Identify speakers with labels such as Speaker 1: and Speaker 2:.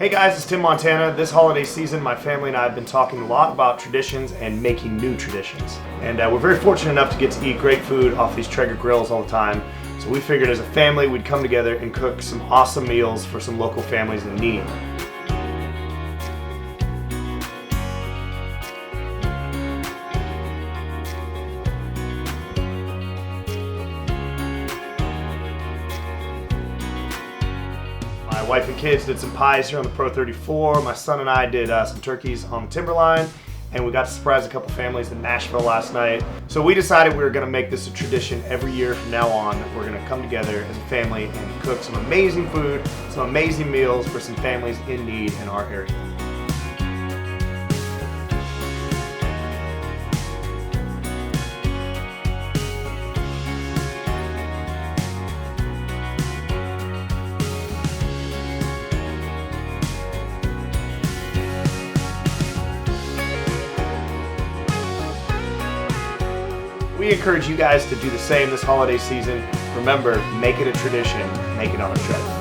Speaker 1: Hey guys, it's Tim Montana. This holiday season, my family and I have been talking a lot about traditions and making new traditions. And we're very fortunate enough to get to eat great food off these Traeger grills all the time. So we figured as a family we'd come together and cook some awesome meals for some local families in need. My wife and kids did some pies here on the Pro 34. My son and I did some turkeys on the Timberline, and we got to surprise a couple families in Nashville last night. So we decided we were going to make this a tradition every year from now on. We're going to come together as a family and cook some amazing food, some amazing meals for some families in need in our area. We encourage you guys to do the same this holiday season. Remember, make it a tradition, make it on a Traeger.